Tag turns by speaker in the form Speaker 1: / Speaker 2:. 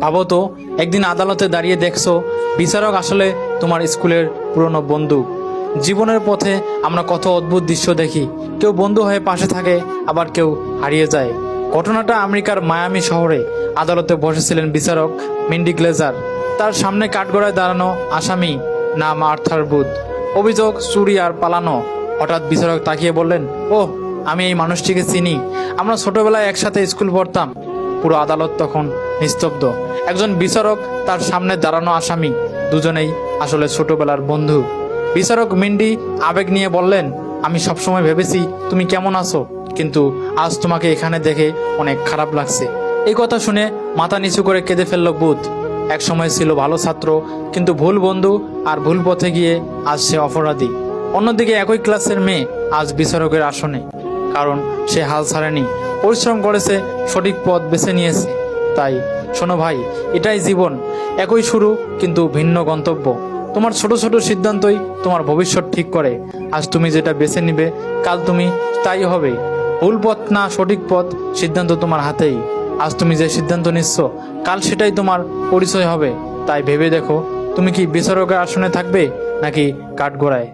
Speaker 1: ভাবো তো, একদিন আদালতে দাঁড়িয়ে দেখছো বিচারক আসলে তোমার স্কুলের পুরনো বন্ধু। জীবনের পথে আমরা কত অদ্ভুত দৃশ্য দেখি, কেউ বন্ধু হয়ে পাশে থাকে, আবার কেউ হারিয়ে যায়। ঘটনাটা আমেরিকার মায়ামি শহরে। আদালতে বসেছিলেন বিচারক মিন্ডি গ্লেজার। তার সামনে কাঠগড়ায় দাঁড়ানো আসামি, নাম আর্থার বুথ। অভিযোগ চুরি আর পালানো। হঠাৎ বিচারক তাকিয়ে বললেন, ওহ, আমি এই মানুষটিকে চিনি, আমরা ছোটবেলায় একসাথে স্কুল পড়তাম। পুরো আদালত তখন নিস্তব্ধ। একজন বিচারক, তার সামনে দাঁড়ানো আসামি, দুজনেই আসলে ছোটবেলার বন্ধু। বিচারক মিন্ডি আবেগ নিয়ে বললেন, আমি সবসময় ভেবেছি তুমি কেমন আছো, কিন্তু আজ তোমাকে এখানে দেখে অনেক খারাপ লাগছে। এই কথা শুনে মাথা নিচু করে কেঁদে ফেলল বুথ। এক সময় ছিল ভালো ছাত্র, কিন্তু ভুল বন্ধু আর ভুল পথে গিয়ে আজ সে অপরাধী। অন্যদিকে একই ক্লাসের মেয়ে আজ বিচারকের আসনে, কারণ সে হাল ছাড়েনি, পরিশ্রম করেছে, সঠিক পথ বেছে নিয়েছে। তাই শোনো ভাই, এটাই জীবন, একই শুরু কিন্তু ভিন্ন গন্তব্য। তোমার ছোট ছোট সিদ্ধান্তই তোমার ভবিষ্যৎ ঠিক করে। আজ তুমি যেটা বেছে নিবে, কাল তুমি তাই হবে। ভুল পথ না সঠিক পথ, সিদ্ধান্ত তোমার হাতেই। আজ তুমি যে সিদ্ধান্ত নিচ্ছ, কাল সেটাই তোমার পরিচয় হবে। তাই ভেবে দেখো, তুমি কি বিচারকের আসনে থাকবে নাকি কাঠগড়ায়।